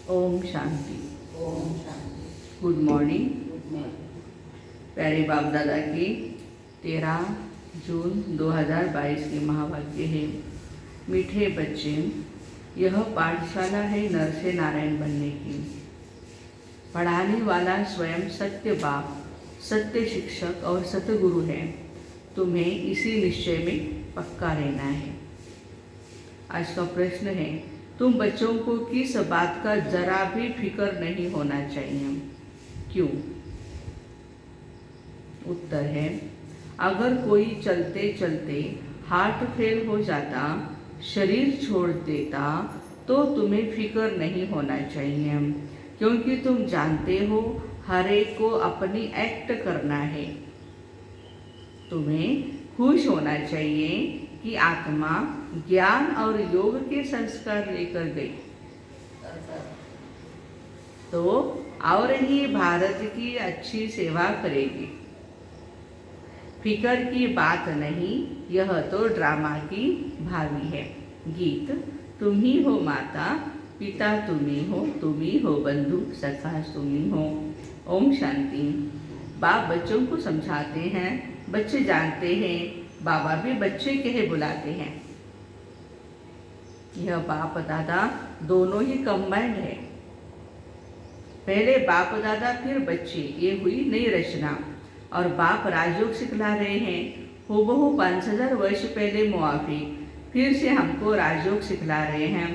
ओम शांति। ओम शांति। Good morning. Good morning. प्यारे बाप दादा की 13 जून 2022 के महावाक्य है। मीठे बच्चे, यह पाठशाला है नर से नारायण बनने की। पढ़ाने वाला स्वयं सत्य बाप, सत्य शिक्षक और सतगुरु है। तुम्हें इसी निश्चय में पक्का रहना है। आज का प्रश्न है, तुम बच्चों को किस बात का जरा भी फिक्र नहीं होना चाहिए, क्यों? उत्तर है, अगर कोई चलते चलते हार्ट फेल हो जाता, शरीर छोड़ देता, तो तुम्हें फिक्र नहीं होना चाहिए, क्योंकि तुम जानते हो हर एक को अपनी एक्ट करना है। तुम्हें खुश होना चाहिए कि आत्मा ज्ञान और योग के संस्कार लेकर गई तो और ही भारत की अच्छी सेवा करेगी। फिक्र की बात नहीं, यह तो ड्रामा की भावी है। गीत, तुम ही हो माता पिता, तुम ही हो बंधु सखा, तुम ही हो। ओम शांति। बाप बच्चों को समझाते हैं, बच्चे जानते हैं, बाबा भी बच्चे कहे बुलाते हैं। यह बाप दादा दोनों ही कंबाइंड है। पहले बाप दादा फिर बच्चे, ये हुई नई रचना। और बाप राजयोग सिखला रहे हैं, हूबहू 5000 वर्ष पहले मुआफिक फिर से हमको राजयोग सिखला रहे हैं।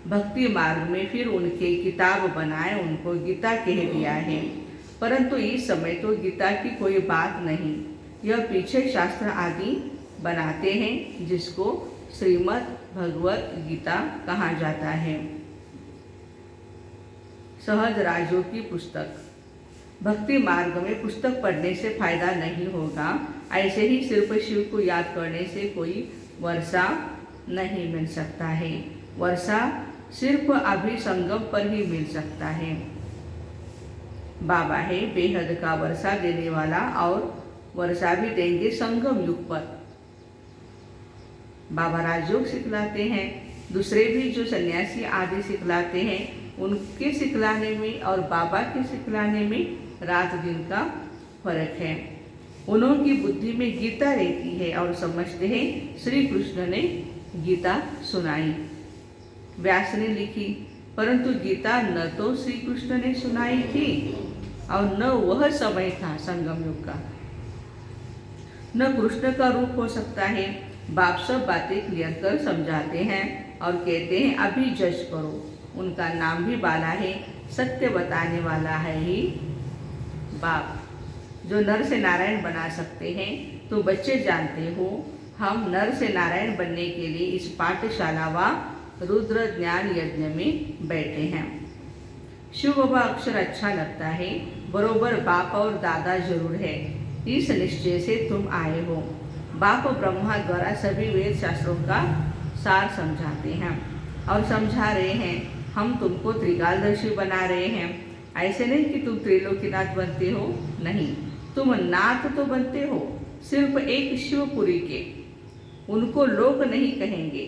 भक्ति मार्ग में फिर उनके किताब बनाए, उनको गीता कह दिया है। परंतु इस समय तो गीता की कोई बात नहीं, यह पीछे शास्त्र आदि बनाते हैं, जिसको श्रीमद् भगवत गीता कहा जाता है। सहज राजयोग की पुस्तक। भक्ति मार्ग में पुस्तक पढ़ने से फायदा नहीं होगा। ऐसे ही सिर्फ शिव को याद करने से कोई वर्षा नहीं मिल सकता है। वर्षा सिर्फ अभी संगम पर ही मिल सकता है। बाबा है बेहद का वर्षा देने वाला, और वर्षा भी देंगे संगम युग पर। बाबा राजयोग सिखलाते हैं। दूसरे भी जो सन्यासी आदि सिखलाते हैं, उनके सिखलाने में और बाबा के सिखलाने में रात दिन का फर्क है। उन्होंने बुद्धि में गीता रहती है और समझते हैं श्री कृष्ण ने गीता सुनाई, व्यास ने लिखी, परंतु गीता न तो श्री कृष्ण ने सुनाई थी और न वह समय था संगम युग का, न कृष्ण का रूप हो सकता है। बाप सब बातें क्लियर कर समझाते हैं और कहते हैं अभी जज करो। उनका नाम भी बाला है, सत्य बताने वाला है ही बाप, जो नर से नारायण बना सकते हैं। तो बच्चे जानते हो, हम नर से नारायण बनने के लिए इस पाठशाला व रुद्र ज्ञान यज्ञ में बैठे हैं। शिव बाबा अक्षर अच्छा लगता है, बरोबर बाप और दादा जरूर है, इस निश्चय से तुम आए हो। बाप ब्रह्मा द्वारा सभी वेद शास्त्रों का सार समझाते हैं और समझा रहे हैं। हम तुमको त्रिकालदर्शी बना रहे हैं। ऐसे नहीं कि तुम त्रिलोकीनाथ बनते हो, नहीं, तुम नाथ तो बनते हो, सिर्फ एक शिवपुरी के। उनको लोक नहीं कहेंगे,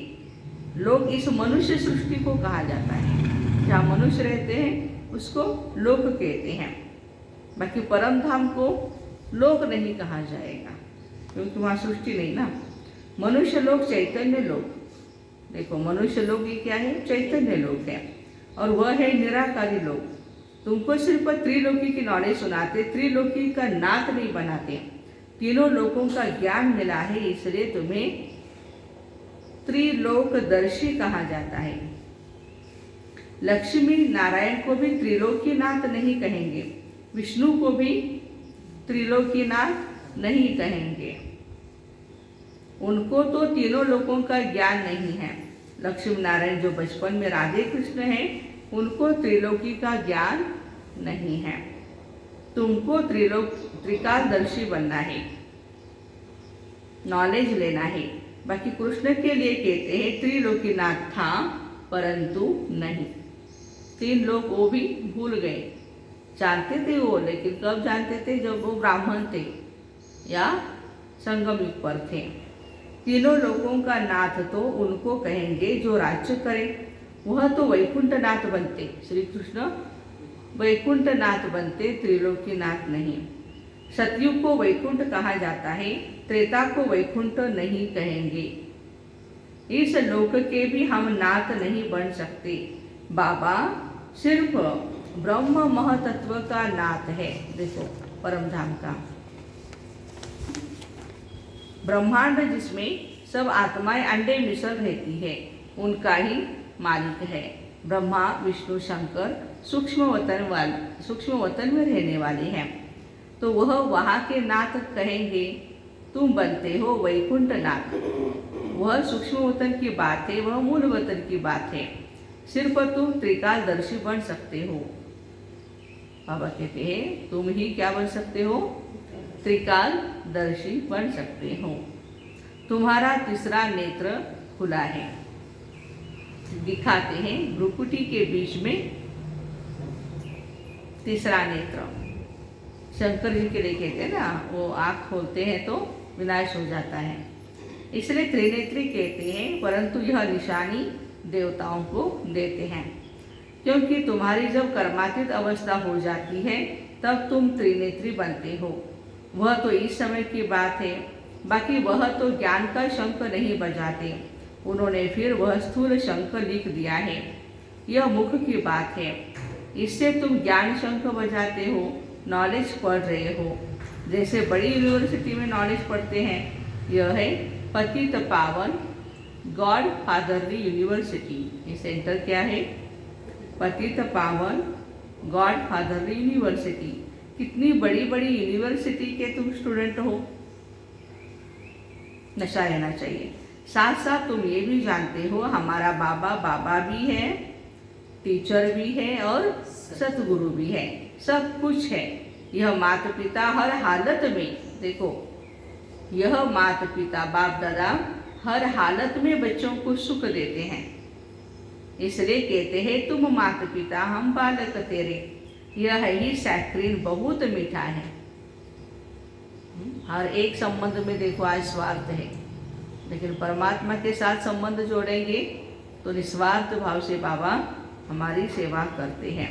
लोक इस मनुष्य सृष्टि को कहा जाता है। जहाँ मनुष्य रहते हैं उसको लोक कहते हैं। बाकी परम धाम को लोक नहीं कहा जाएगा, क्योंकि वहाँ सृष्टि नहीं ना। मनुष्य लोक, चैतन्य लोक। देखो, मनुष्य लोक ये क्या है? चैतन्य लोक है, और वह है निराकारी लोक। तुमको सिर्फ त्रिलोकी की नॉलेज सुनाते, त्रिलोकी का नाथ नहीं बनाते। तीनों लोकों का ज्ञान मिला है, इसलिए तुम्हें त्रिलोकदर्शी कहा जाता है। लक्ष्मी नारायण को भी त्रिलोकीनाथ नहीं कहेंगे, विष्णु को भी त्रिलोकीनाथ नहीं कहेंगे। उनको तो तीनों लोकों का ज्ञान नहीं है। लक्ष्मी नारायण जो बचपन में राधे कृष्ण हैं, उनको त्रिलोकी का ज्ञान नहीं है। तुमको त्रिकालदर्शी बनना है, नॉलेज लेना है। बाकी कृष्ण के लिए कहते हैं त्रिलोकीनाथ था, परंतु नहीं, 3 लोग वो भी भूल गए। जानते थे वो, लेकिन कब जानते थे? जब वो ब्राह्मण थे या संगम युग पर थे। तीनों लोगों का नाथ तो उनको कहेंगे जो राज्य करे, वह तो वैकुंठनाथ बनते, श्री कृष्ण वैकुंठनाथ बनते, त्रिलोकीनाथ नहीं। सतयुग को वैकुंठ कहा जाता है, त्रेता को वैकुंठ नहीं कहेंगे। इस लोक के भी हम नाथ नहीं बन सकते। बाबा सिर्फ ब्रह्म महतत्व का नाथ है। देखो परम धाम का ब्रह्मांड जिसमें सब आत्माएं अंडे मिसल रहती है, उनका ही मालिक है। ब्रह्मा विष्णु शंकर सूक्ष्म वतन में रहने वाले हैं, तो वह वहाँ के नाथ कहेंगे। तुम बनते हो वैकुंठ नाथ। वह सूक्ष्म वतन की बात है, वह मूल वतन की बात है। सिर्फ तुम त्रिकालदर्शी बन सकते हो। बाबा कहते हैं तुम ही क्या बन सकते हो? त्रिकालदर्शी बन सकते हो। तुम्हारा तीसरा नेत्र खुला है। दिखाते हैं भ्रुकुटी के बीच में तीसरा नेत्र। शंकर जी के लिए कहते हैं ना, वो आँख खोलते हैं तो विनाश हो जाता है, इसलिए त्रिनेत्री कहते हैं। परंतु यह निशानी देवताओं को देते हैं, क्योंकि तुम्हारी जब कर्मातीत अवस्था हो जाती है तब तुम त्रिनेत्री बनते हो। वह तो इस समय की बात है, बाकी वह तो ज्ञान का शंख नहीं बजाते। उन्होंने फिर वह स्थूल शंख लिख दिया है। यह मुख की बात है, इससे तुम ज्ञान शंख बजाते हो, नॉलेज पढ़ रहे हो। जैसे बड़ी यूनिवर्सिटी में नॉलेज पढ़ते हैं, यह है पतित पावन गॉड फादरली यूनिवर्सिटी। ये सेंटर क्या है? पतित पावन गॉड फादरली यूनिवर्सिटी। कितनी बड़ी बड़ी यूनिवर्सिटी के तुम स्टूडेंट हो। नशा रहना चाहिए। साथ साथ तुम ये भी जानते हो हमारा बाबा भी है, टीचर भी है और सतगुरु भी है, सब कुछ है। यह माता पिता हर हालत में, देखो यह माता पिता बाप दादा हर हालत में बच्चों को सुख देते हैं। इसलिए कहते हैं तुम माता पिता हम बालक तेरे। यह ही सैक्रीन बहुत मीठा है। हर एक संबंध में देखो आज स्वार्थ है, लेकिन परमात्मा के साथ संबंध जोड़ेंगे तो निस्वार्थ भाव से बाबा हमारी सेवा करते हैं।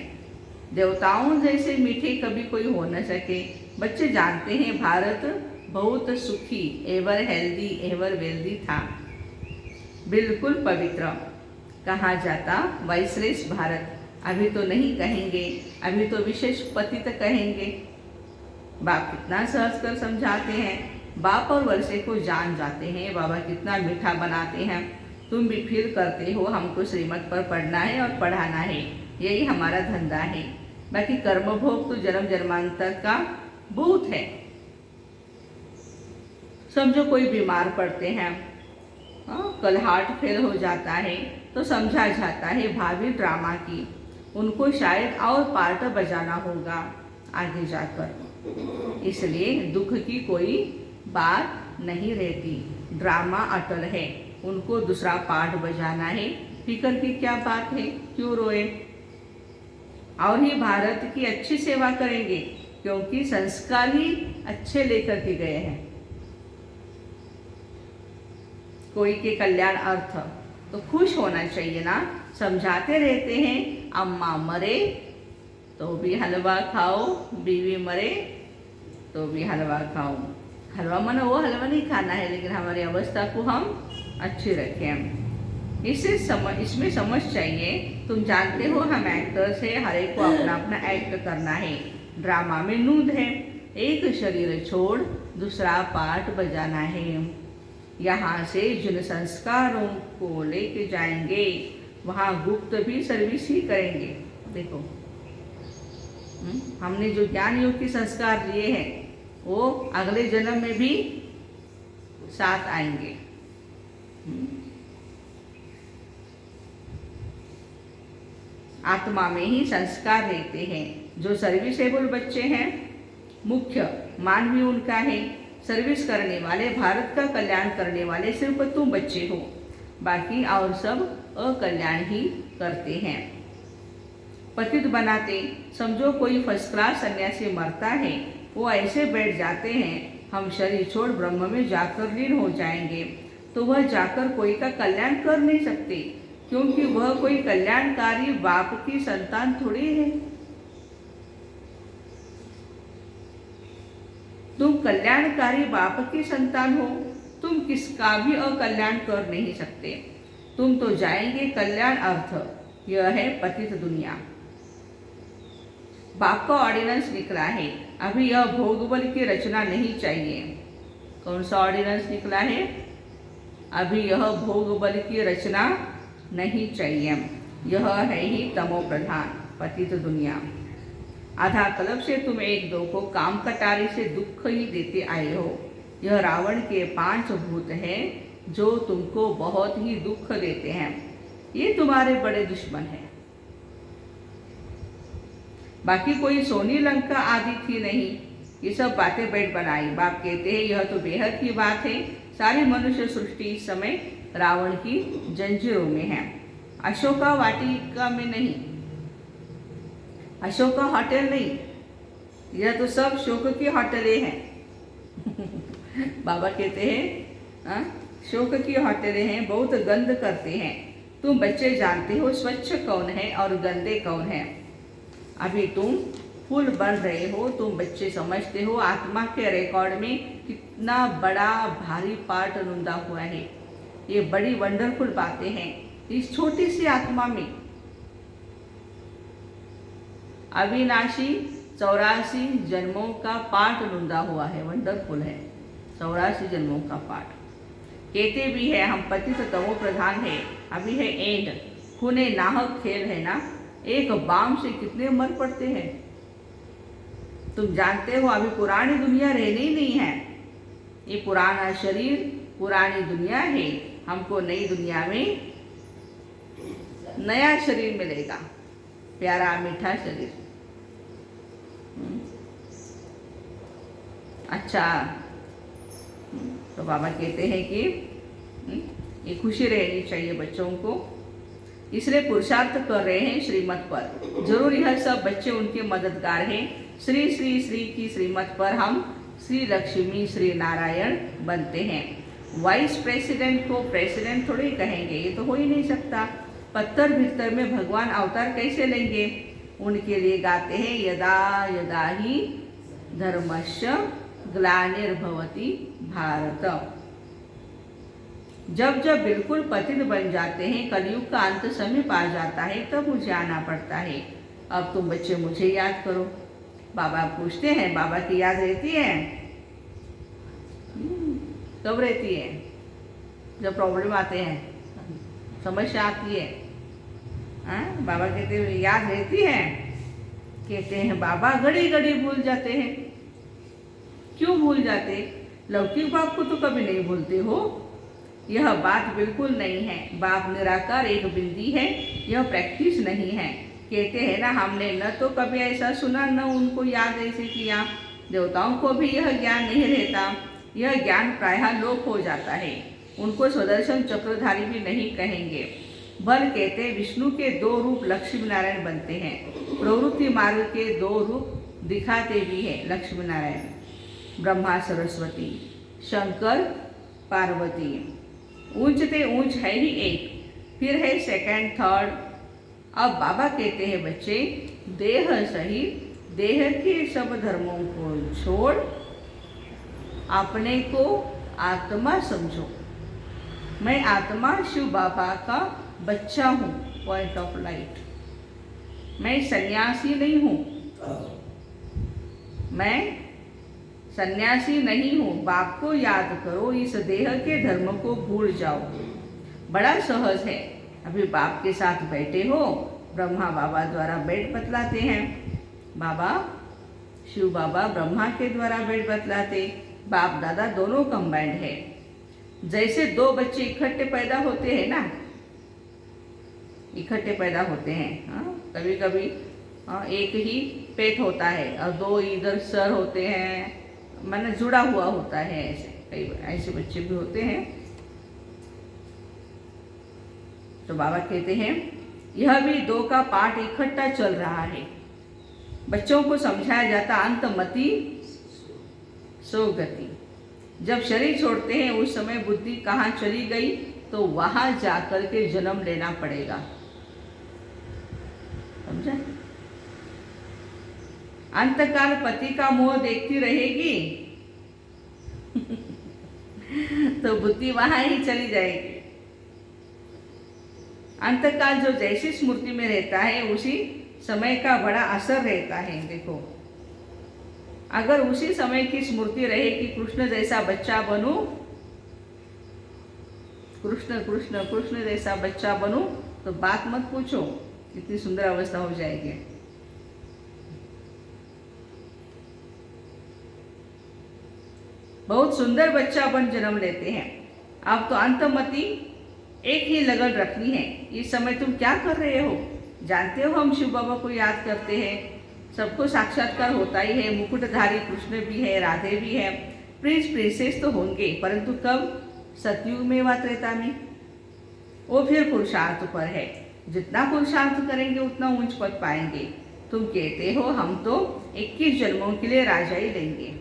देवताओं जैसे मीठे कभी कोई हो न सके। बच्चे जानते हैं भारत बहुत सुखी, एवर हेल्दी, एवर वेल्दी था, बिल्कुल पवित्र कहा जाता वाइसलेस भारत। अभी तो नहीं कहेंगे, अभी तो विशेष पतित कहेंगे। बाप कितना सहज कर समझाते हैं, बाप और वर्षे को जान जाते हैं। बाबा कितना मीठा बनाते हैं। तुम भी फील करते हो हमको श्रीमत पर पढ़ना है और पढ़ाना है, यही हमारा धंधा है। बाकी कर्म भोग तो जन्म जन्मांतर का बहुत है। समझो कोई बीमार पड़ते हैं, कल हार्ट फेल हो जाता है तो समझा जाता है भावी ड्रामा की, उनको शायद और पार्ट बजाना होगा आगे जाकर। इसलिए दुख की कोई बात नहीं रहती, ड्रामा अटल है, उनको दूसरा पार्ट बजाना है। फिकर की क्या बात है, क्यों रोए। और ही भारत की अच्छी सेवा करेंगे, क्योंकि संस्कार ही अच्छे लेकर के गए हैं। कोई के कल्याण अर्थ तो खुश होना चाहिए ना। समझाते रहते हैं अम्मा मरे तो भी हलवा खाओ, बीवी मरे तो भी हलवा खाओ। हलवा माना वो हलवा नहीं खाना है, लेकिन हमारी अवस्था को हम अच्छी रखें। इसमें समझ चाहिए। तुम जानते हो हम एक्टर्स है, हर एक को अपना अपना एक्ट करना है। ड्रामा में नूंद है, एक शरीर छोड़ दूसरा पार्ट बजाना है। यहाँ से जिन संस्कारों को लेके जाएंगे वहाँ गुप्त भी सर्विस ही करेंगे। देखो हमने जो ज्ञान योग के संस्कार लिए हैं वो अगले जन्म में भी साथ आएंगे। आत्मा में ही संस्कार रहते हैं। जो सर्विसेबल बच्चे हैं, मुख्य मान भी उनका है। सर्विस करने वाले, भारत का कल्याण करने वाले सिर्फ तुम बच्चे हो, बाकी और सब अकल्याण ही करते हैं, पतित बनाते। समझो कोई फर्स्ट क्लास सन्यासी मरता है, वो ऐसे बैठ जाते हैं हम शरीर छोड़ ब्रह्म में जाकर लीन हो जाएंगे, तो वह जाकर कोई का कल्याण कर नहीं सकते, क्योंकि वह कोई कल्याणकारी बाप की संतान थोड़ी है। तुम कल्याणकारी बाप की संतान हो, तुम किसका भी अकल्याण कर नहीं सकते। तुम तो जाएंगे कल्याण अर्थ, यह है पतित दुनिया। बाप का ऑर्डिनेंस निकला है, अभी यह भोग बल की रचना नहीं चाहिए। कौन सा ऑर्डिनेंस निकला है? अभी यह भोग बल की रचना नहीं चाहिए। यह है ही तमो प्रधान पतित दुनिया। आधा कल्प से तुम एक दो को काम कटारी से दुख ही देते आए हो। यह रावण के 5 भूत हैं जो तुमको बहुत ही दुख देते हैं। ये तुम्हारे बड़े दुश्मन हैं। बाकी कोई सोनी लंका आदि थी नहीं। ये सब बातें बैठ बनाई। बाप कहते हैं यह तो बेहद की बात है। सारी मनुष्य सृष्टि इस समय रावण की जंजीरों में है, अशोका वाटिका में नहीं, अशोका होटल नहीं। यह तो सब शोक की होटलें हैं। बाबा कहते हैं शोक की होटलें हैं, बहुत गंद करते हैं। तुम बच्चे जानते हो स्वच्छ कौन है और गंदे कौन है। अभी तुम फूल बन रहे हो। तुम बच्चे समझते हो आत्मा के रिकॉर्ड में कितना बड़ा भारी पार्ट नुंदा हुआ है। ये बड़ी वंडरफुल बातें हैं इस छोटी सी आत्मा में। अविनाशी 84 जन्मों का पाठ नुंदा हुआ है। वंडरफुल है 84 जन्मों का पाठ। कहते भी है हम पतित तमो प्रधान है। अभी है एंड, खूने नाहक खेल है ना। एक बाम से कितने मर पड़ते हैं। तुम जानते हो अभी पुरानी दुनिया रहनी नहीं है। ये पुराना शरीर पुरानी दुनिया है। हमको नई दुनिया में नया शरीर मिलेगा, प्यारा मीठा शरीर। अच्छा, तो बाबा कहते हैं कि ये खुशी रहनी चाहिए बच्चों को, इसलिए पुरुषार्थ कर रहे हैं श्रीमत पर। जरूर यह सब बच्चे उनके मददगार हैं। श्री श्री श्री की श्रीमत पर हम श्री लक्ष्मी श्री नारायण बनते हैं। वाइस प्रेसिडेंट को प्रेसिडेंट थोड़ी कहेंगे, ये तो हो ही नहीं सकता। पत्थर भीतर में भगवान अवतार कैसे लेंगे। उनके लिए गाते हैं यदा यदा ही धर्मस्य ग्लानिर्भवति भारत। जब जब बिल्कुल पतित बन जाते हैं, कलयुग का अंत समीप आ जाता है, तब मुझे आना पड़ता है। अब तुम बच्चे मुझे याद करो। बाबा पूछते हैं बाबा की याद रहती है? कब रहती है? जब प्रॉब्लम आते हैं, समस्या आती है। बाबा कहते हैं याद रहती है? कहते हैं बाबा घड़ी घड़ी भूल जाते हैं। क्यों भूल जाते? लौकिक बाप को तो कभी नहीं भूलते हो। यह बात बिल्कुल नहीं है। बाप निराकार एक बिंदी है, यह प्रैक्टिस नहीं है। कहते हैं ना हमने न तो कभी ऐसा सुना न उनको याद ऐसे किया। देवताओं को भी यह ज्ञान नहीं रहता। यह ज्ञान प्रायः लोप हो जाता है। उनको स्वदर्शन चक्रधारी भी नहीं कहेंगे। बल कहते विष्णु के 2 रूप लक्ष्मी नारायण बनते हैं। प्रवृत्ति मार्ग के 2 रूप दिखाते भी हैं लक्ष्मी नारायण, ब्रह्मा सरस्वती, शंकर पार्वती। ऊंच ते ऊंच है ही एक, फिर है सेकंड थर्ड। अब बाबा कहते हैं बच्चे देह सहित देह के सब धर्मों को छोड़ अपने को आत्मा समझो। मैं आत्मा शिव बाबा का बच्चा हूँ, पॉइंट ऑफ लाइट। मैं सन्यासी नहीं हूँ, मैं सन्यासी नहीं हूँ। बाप को याद करो, इस देह के धर्म को भूल जाओ। बड़ा सहज है। अभी बाप के साथ बैठे हो, ब्रह्मा बाबा द्वारा बेड बतलाते हैं। बाबा शिव बाबा ब्रह्मा के द्वारा बेड बतलाते, बाप दादा दोनों कंबाइंड है। जैसे 2 बच्चे इकट्ठे पैदा होते हैं ना, इकट्ठे पैदा होते हैं। कभी कभी एक ही पेट होता है और 2 इधर सर होते हैं, माने जुड़ा हुआ होता है। ऐसे कई ऐसे बच्चे भी होते हैं। तो बाबा कहते हैं यह भी 2 का पाठ इकट्ठा चल रहा है। बच्चों को समझाया जाता अंतमति सोगति। जब शरीर छोड़ते हैं उस समय बुद्धि कहाँ चली गई तो वहाँ जाकर के जन्म लेना पड़ेगा। समझा? अंतकाल पति का मुंह देखती रहेगी तो बुद्धि वहां ही चली जाएगी। अंतकाल जो जैसी स्मृति में रहता है उसी समय का बड़ा असर रहता है। देखो, अगर उसी समय की स्मृति रहे कि कृष्ण जैसा बच्चा बनूं, कृष्ण कृष्ण कृष्ण जैसा बच्चा बनूं, तो बात मत पूछो, इतनी सुंदर अवस्था हो जाएगी। बहुत सुंदर बच्चा बन जन्म लेते हैं। अब तो अंतमति एक ही लगन रखनी है। इस समय तुम क्या कर रहे हो? जानते हो हम शिव बाबा को याद करते हैं, सबको साक्षात्कार होता ही है, मुकुटधारी कृष्ण भी है, राधे भी है, प्रिंस प्रिंसेस तो होंगे, परंतु कब? सतयुग में व त्रेता में। वो फिर पुरुषार्थ पर है। जितना पुरुषार्थ करेंगे उतना ऊंच पद पाएंगे। तुम कहते हो हम तो 21 जन्मों के लिए राजा ही लेंगे।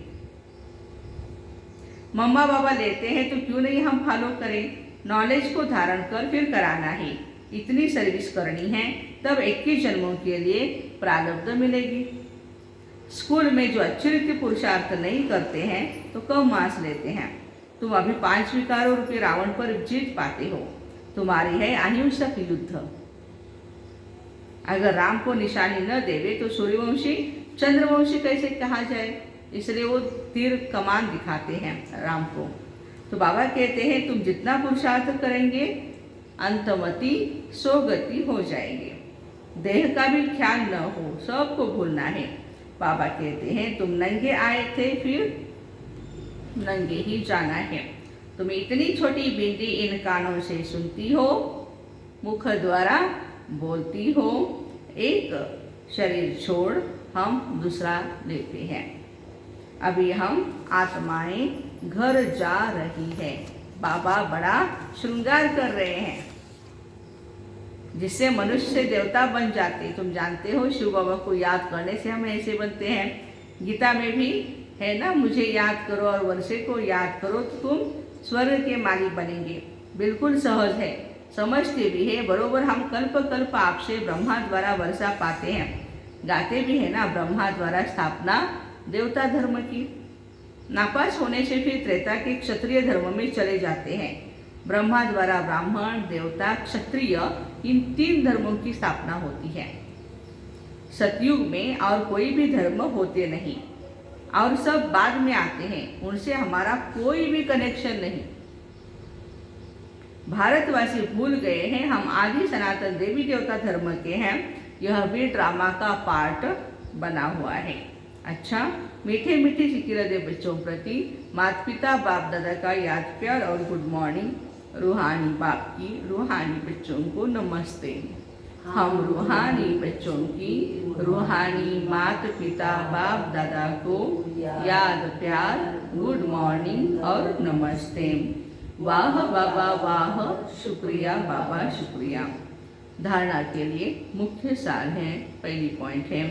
मम्मा बाबा लेते हैं तो क्यों नहीं हम फॉलो करें? नॉलेज को धारण कर फिर कराना है। इतनी सर्विस करनी है, तब 21 जन्मों के लिए प्रारब्ध मिलेगी। स्कूल में जो अच्छी रीति पुरुषार्थ नहीं करते हैं तो कब मांस लेते हैं? तुम अभी 5 विकारों रूपी रावण पर जीत पाते हो। तुम्हारी है अहिंसक युद्ध। अगर राम को निशानी न देवे तो सूर्यवंशी चंद्रवंशी कैसे कहा जाए? इसलिए वो तीर कमान दिखाते हैं राम को। तो बाबा कहते हैं तुम जितना पुरुषार्थ करेंगे अंतमति सोगति हो जाएंगे। देह का भी ख्याल न हो, सबको भूलना है। बाबा कहते हैं तुम नंगे आए थे, फिर नंगे ही जाना है। तुम इतनी छोटी बिंदी इन कानों से सुनती हो, मुख द्वारा बोलती हो, एक शरीर छोड़ हम दूसरा लेते हैं। अभी हम आत्माएं घर जा रही है। बाबा बड़ा श्रृंगार कर रहे हैं जिससे मनुष्य देवता बन जाते। तुम जानते हो शिव बाबा को याद करने से हम ऐसे बनते हैं। गीता में भी है ना, मुझे याद करो और वर्षे को याद करो तो तुम स्वर्ग के मालिक बनेंगे। बिल्कुल सहज है, समझते भी है। बरोबर हम कल्प कल्प आपसे ब्रह्मा द्वारा वर्षा पाते हैं। गाते भी है ना, ब्रह्मा द्वारा स्थापना देवता धर्म की। नापास होने से फिर त्रेता के क्षत्रिय धर्म में चले जाते हैं। ब्रह्मा द्वारा ब्राह्मण, देवता, क्षत्रिय, इन 3 धर्मों की स्थापना होती है। सतयुग में और कोई भी धर्म होते नहीं और सब बाद में आते हैं, उनसे हमारा कोई भी कनेक्शन नहीं। भारतवासी भूल गए हैं हम आदि सनातन देवी देवता धर्म के हैं। यह भी ड्रामा का पार्ट बना हुआ है। अच्छा, मीठे मीठे सिकिरदे बच्चों प्रति माता पिता बाप दादा का याद प्यार और गुड मॉर्निंग। रूहानी बाप की रूहानी बच्चों को नमस्ते। हम रूहानी बच्चों की रूहानी माता पिता बाप दादा को याद प्यार, गुड मॉर्निंग और नमस्ते। वाह बाबा वाह, शुक्रिया बाबा शुक्रिया। धारणा के लिए मुख्य सार है, पहली पॉइंट है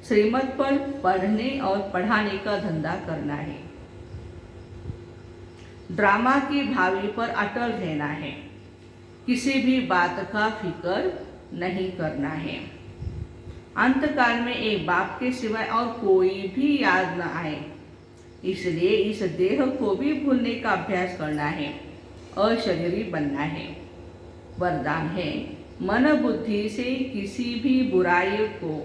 श्रीमत पर पढ़ने और पढ़ाने का धंधा करना है। ड्रामा की भावी पर अटल रहना है। किसी भी बात का फिक्र नहीं करना है। अंतकाल में एक बाप के सिवाय और कोई भी याद न आए, इसलिए इस देह को भी भूलने का अभ्यास करना है, अशरीरी बनना है। वरदान है मन बुद्धि से किसी भी बुराई को,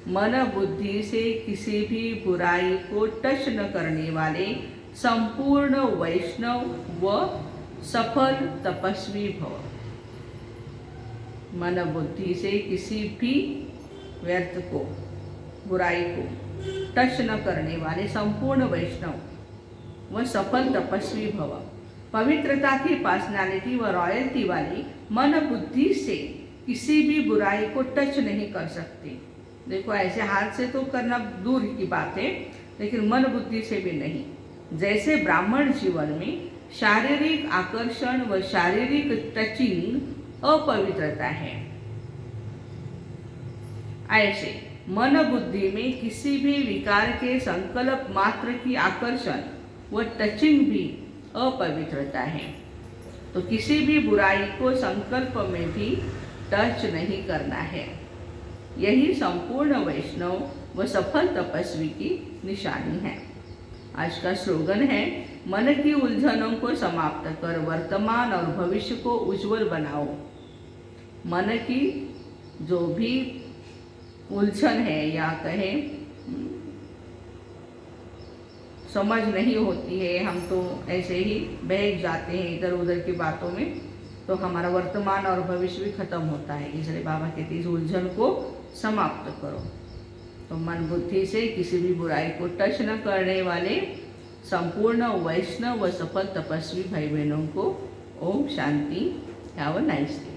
मन बुद्धि से किसी भी बुराई को टच न करने वाले संपूर्ण वैष्णव व सफल तपस्वी भव। मन बुद्धि से किसी भी व्यर्थ को, बुराई को टच न करने वाले संपूर्ण वैष्णव व सफल तपस्वी भव। पवित्रता की पर्सनालिटी व रॉयल्टी वाली मन बुद्धि से किसी भी बुराई को टच नहीं कर सकते। देखो, ऐसे हाथ से तो करना दूर की बात है, लेकिन मन बुद्धि से भी नहीं। जैसे ब्राह्मण जीवन में शारीरिक आकर्षण व शारीरिक टचिंग अपवित्रता है, ऐसे मन बुद्धि में किसी भी विकार के संकल्प मात्र की आकर्षण व टचिंग भी अपवित्रता है। तो किसी भी बुराई को संकल्प में भी टच नहीं करना है। यही संपूर्ण वैष्णव व सफल तपस्वी की निशानी है। आज का स्लोगन है, मन की उलझनों को समाप्त कर वर्तमान और भविष्य को उज्जवल बनाओ। मन की जो भी उलझन है या कहें समझ नहीं होती है, हम तो ऐसे ही बहक जाते हैं इधर उधर की बातों में, तो हमारा वर्तमान और भविष्य भी खत्म होता है। इसलिए बाबा कहते हैं इस उलझन को समाप्त करो। तो मन बुद्धि से किसी भी बुराई को टच न करने वाले संपूर्ण वैष्णव व सफल तपस्वी भाई बहनों को ओम शांति। Have a nice day.